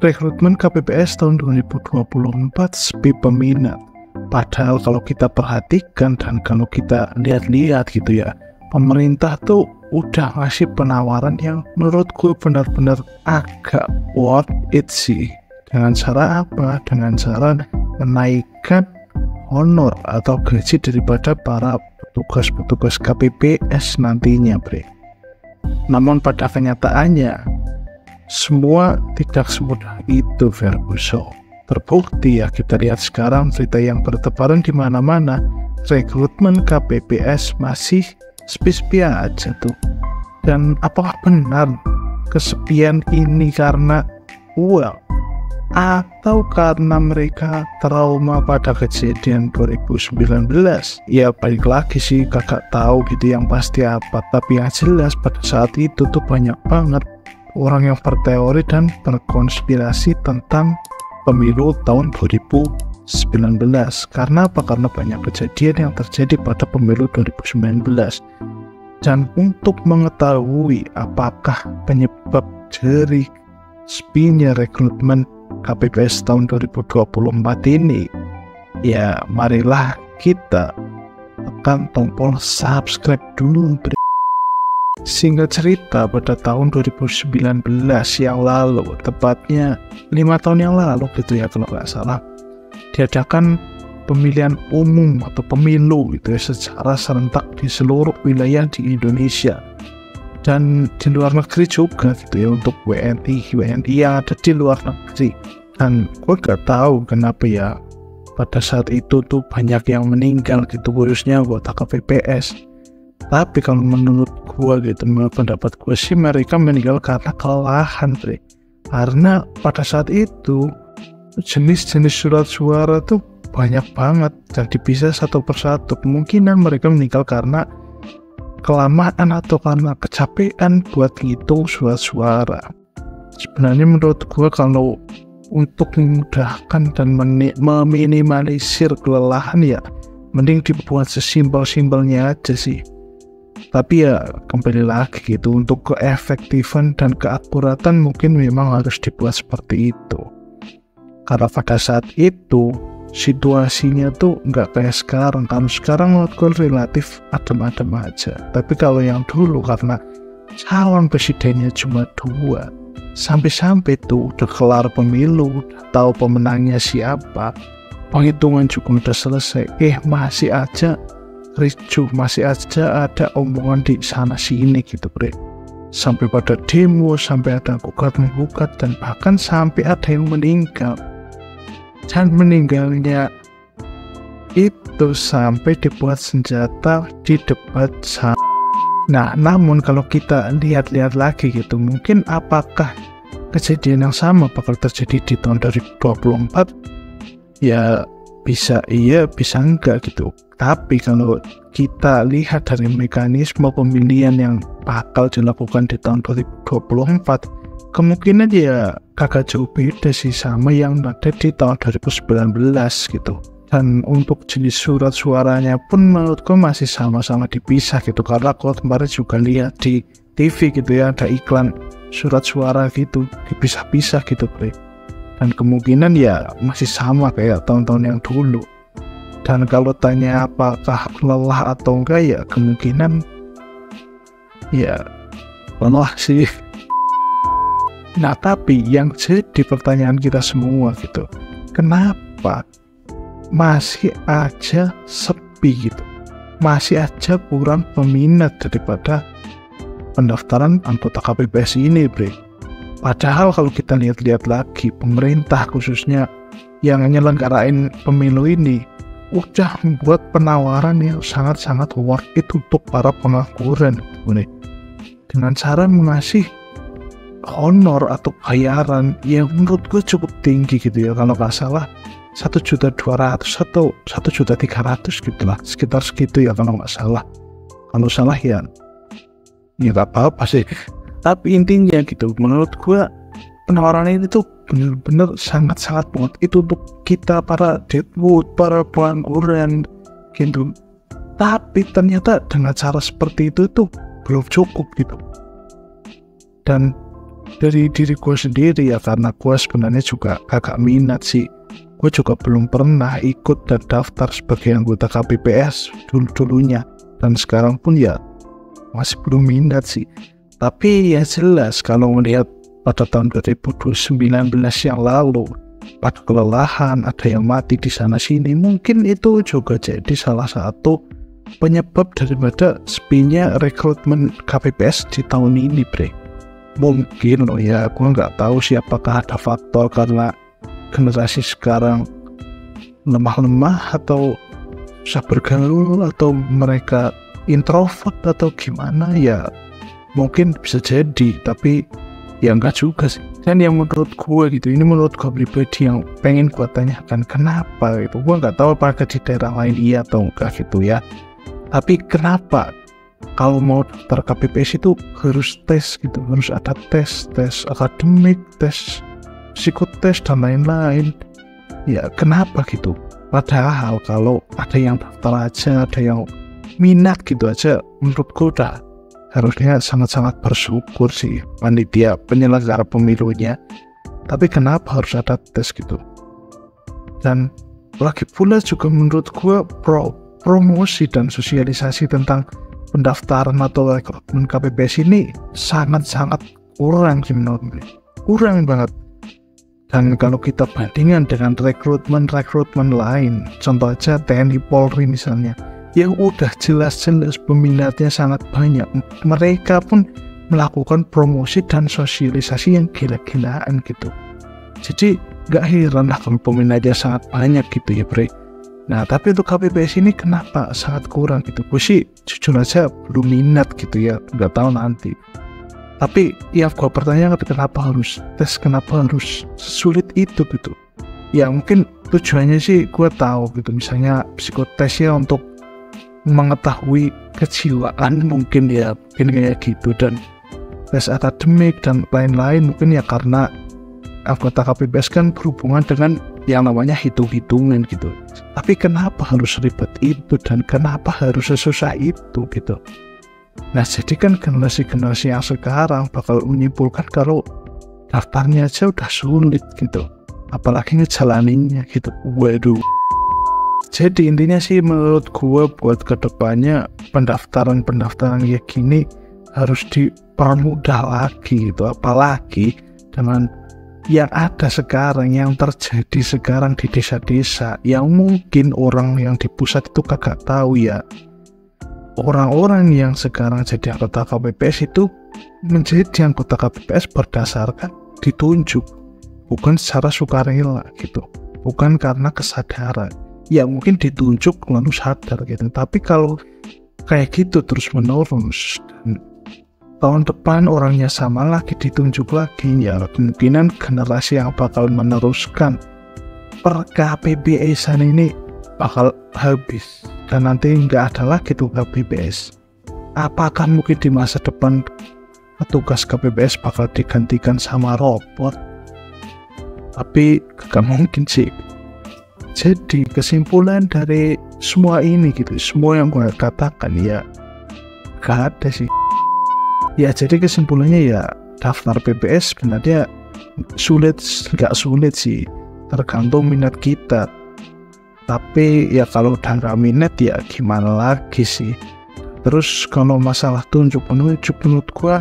rekrutmen KPPS tahun 2024 sepi peminat. Padahal kalau kita perhatikan dan kalau kita lihat-lihat gitu ya, pemerintah tuh udah ngasih penawaran yang menurut gue benar-benar agak worth it sih. Dengan cara apa? Dengan cara menaikkan honor atau gaji daripada para petugas-petugas KPPS nantinya, bre. Namun pada kenyataannya semua tidak semudah itu, Ferguson. Terbukti ya, kita lihat sekarang berita yang bertebaran di mana-mana, rekrutmen KPPS masih sepi-sepi aja tuh. Dan apakah benar kesepian ini karena uang atau karena mereka trauma pada kejadian 2019? Ya balik lagi sih, kakak tahu gitu yang pasti apa. Tapi yang jelas pada saat itu tuh banyak banget orang yang berteori dan berkonspirasi tentang pemilu tahun 2019. Karena apa? Karena banyak kejadian yang terjadi pada pemilu 2019. Dan untuk mengetahui apakah penyebab dari sepinya rekrutmen KPPS tahun 2024 ini, ya marilah kita tekan tombol subscribe dulu. Singkat cerita, pada tahun 2019 yang lalu, tepatnya 5 tahun yang lalu gitu ya kalau nggak salah, diadakan pemilihan umum atau pemilu gitu ya secara serentak di seluruh wilayah di Indonesia dan di luar negeri juga gitu ya, untuk WNI yang ada di luar negeri. Dan gue gak tahu kenapa ya pada saat itu tuh banyak yang meninggal gitu, khususnya anggota KPPS. Tapi kalau menurut gue gitu, menurut pendapat gue sih, mereka meninggal karena kelelahan, bre. Karena pada saat itu jenis-jenis surat suara tuh banyak banget dan dipisah satu persatu. Kemungkinan mereka meninggal karena kelamaan atau karena kecapean buat ngitung surat suara. Sebenarnya menurut gue kalau untuk memudahkan dan meminimalisir kelelahan ya mending dibuat sesimpel-simpelnya aja sih. Tapi ya kembali lagi gitu, untuk keefektifan dan keakuratan mungkin memang harus dibuat seperti itu. Karena pada saat itu situasinya tuh nggak kayak sekarang. Kan sekarang menurut gue relatif adem-adem aja. Tapi kalau yang dulu karena calon presidennya cuma 2, sampai-sampai tuh udah kelar pemilu, udah tahu pemenangnya siapa, penghitungan juga udah selesai, masih aja ricuh, masih aja ada omongan di sana sini gitu, bre. Sampai pada demo, sampai ada gugat-gugat, dan bahkan sampai ada yang meninggal. Dan meninggalnya itu sampai dibuat senjata di debat Nah, namun kalau kita lihat-lihat lagi gitu, mungkin apakah kejadian yang sama bakal terjadi di tahun 2024? Ya bisa iya, bisa enggak gitu. Tapi kalau kita lihat dari mekanisme pemilihan yang bakal dilakukan di tahun 2024, kemungkinan ya kagak jauh beda sih sama yang ada di tahun 2019 gitu. Dan untuk jenis surat suaranya pun menurutku masih sama-sama dipisah gitu. Karena aku kemarin juga lihat di TV gitu ya, ada iklan surat suara gitu, dipisah-pisah gitu, bre. Dan kemungkinan ya masih sama kayak tahun-tahun yang dulu. Dan kalau tanya apakah lelah atau enggak, ya kemungkinan ya lelah sih. Nah, tapi yang jadi pertanyaan kita semua gitu, kenapa masih aja sepi gitu, masih aja kurang peminat daripada pendaftaran anggota KPPS ini, bre. Padahal kalau kita lihat-lihat lagi, pemerintah khususnya yang nyelenggarain pemilu ini udah membuat penawaran yang sangat-sangat worth it untuk para pengangguran, bre. Dengan cara mengasih honor atau bayaran yang menurut gue cukup tinggi gitu ya, kalau nggak salah 1.200.000 atau 1.300.000 gitu lah, sekitar segitu ya kalau nggak salah. Kalau salah ya nggak apa-apa sih. Tapi intinya gitu, menurut gue penawaran ini tuh bener-bener sangat-sangat banget itu untuk kita para deadwood, para pengangguran gitu. Tapi ternyata dengan cara seperti itu tuh belum cukup gitu. Dan dari diri gue sendiri ya, karena gue sebenarnya juga agak minat sih. Gue juga belum pernah ikut dan daftar sebagai anggota KPPS dulunya, dan sekarang pun ya masih belum minat sih. Tapi ya jelas kalau melihat pada tahun 2019 yang lalu, pada kelelahan, ada yang mati di sana sini, mungkin itu juga jadi salah satu penyebab daripada sepinya rekrutmen KPPS di tahun ini, bre. Mungkin loh ya, gue nggak tahu sih apakah ada faktor karena generasi sekarang lemah-lemah atau susah bergaul, atau mereka introvert atau gimana ya. Mungkin bisa jadi, tapi ya enggak juga sih. Dan yang menurut gue gitu, ini menurut gue pribadi yang pengen gue tanyakan, kenapa gitu. Gue nggak tahu apakah di daerah lain iya atau enggak gitu ya. Tapi kenapa kalau mau daftar KPPS itu harus tes gitu, harus ada tes akademik, tes psikotes dan lain-lain. Ya kenapa gitu? Padahal kalau ada yang daftar aja, ada yang minat gitu aja, menurut gue udah harusnya sangat-sangat bersyukur sih panitia penyelenggara pemilunya. Tapi kenapa harus ada tes gitu? Dan lagi pula juga menurut gue promosi dan sosialisasi tentang pendaftaran atau rekrutmen KPPS ini sangat-sangat kurang sih menurut gue. Kurang banget. Dan kalau kita bandingkan dengan rekrutmen lain, contoh aja TNI Polri misalnya, yang udah jelas-jelas peminatnya sangat banyak, mereka pun melakukan promosi dan sosialisasi yang gila-gilaan gitu. Jadi gak heran lah kalau peminatnya sangat banyak gitu ya, bre. Nah tapi untuk KPPS ini kenapa sangat kurang gitu? Gue sih jujur aja belum minat gitu ya, gak tahu nanti. Tapi yang gue pertanyakan, kenapa harus tes, kenapa harus sulit itu gitu? Ya mungkin tujuannya sih gue tahu gitu, misalnya psikotesnya untuk mengetahui kejiwaan mungkin ya, mungkin kayak gitu, dan tes akademik dan lain-lain mungkin ya karena anggota KPPS kan berhubungan dengan yang namanya hitung-hitungan gitu. Tapi kenapa harus ribet itu dan kenapa harus sesusah itu gitu? Nah jadi kan generasi-generasi yang sekarang bakal menyimpulkan kalau daftarnya aja udah sulit gitu, apalagi ngejalaninnya gitu. Waduh. Jadi intinya sih menurut gue buat kedepannya pendaftaran kayak gini harus dipermudah lagi gitu, apalagi dengan yang ada sekarang, yang terjadi sekarang di desa-desa, yang mungkin orang yang di pusat itu kagak tahu ya. Orang-orang yang sekarang jadi anggota KPPS itu menjadi anggota KPPS berdasarkan ditunjuk, bukan secara sukarela gitu, bukan karena kesadaran. Ya mungkin ditunjuk lalu sadar gitu, tapi kalau kayak gitu terus menerus dan tahun depan orangnya sama lagi ditunjuk lagi, ya kemungkinan generasi yang bakal meneruskan per KPPS-an ini bakal habis dan nanti nggak ada lagi tuh KPPS. Apakah mungkin di masa depan petugas KPPS bakal digantikan sama robot? Tapi gak mungkin sih. Jadi kesimpulan dari semua ini gitu, semua yang gue katakan ya gak ada sih. Ya jadi kesimpulannya ya daftar PPS sebenarnya gak sulit sih, tergantung minat kita. Tapi ya kalau udah gak minat ya gimana lagi sih. Terus kalau masalah tunjuk menunjuk, menurut gue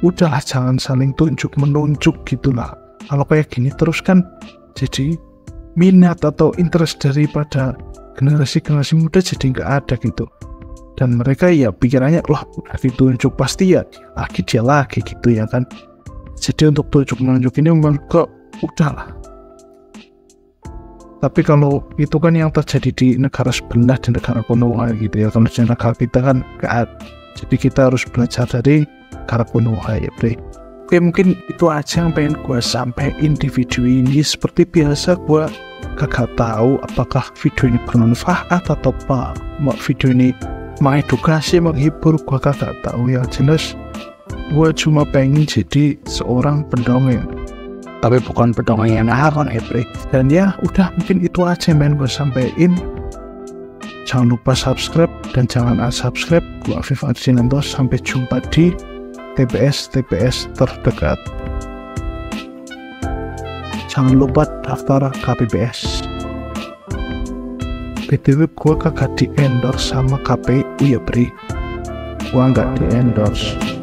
udahlah jangan saling tunjuk menunjuk gitulah. Kalau kayak gini terus kan jadi minat atau interest daripada generasi muda jadi nggak ada gitu, dan mereka ya pikirannya loh udah ditunjuk pasti ya dia lagi gitu ya kan. Jadi untuk tunjuk menunjuk ini menurut udahlah. Tapi kalau itu kan yang terjadi di negara sebelah, di negara Konoha gitu ya, kalau di negara kita kan nggak ada. Jadi kita harus belajar dari negara Konoha ya bre. Oke, mungkin itu aja yang pengen gue sampaikan di video ini. Seperti biasa gue kagak tahu apakah video ini bermanfaat atau apa, video ini mengedukasi, menghibur, gue kagak tahu. Yang jelas gue cuma pengen jadi seorang pendongeng, tapi bukan pendongeng yang ngarang ya bre. Dan ya udah, mungkin itu aja yang pengen gue sampaikan. Jangan lupa subscribe dan jangan unsubscribe. Gue Afif Adzinanto, sampai jumpa di TPS terdekat. jangan lupa daftar KPBS. BTW gue kagak di endorse sama KPU ya Bre, gue nggak di endorse.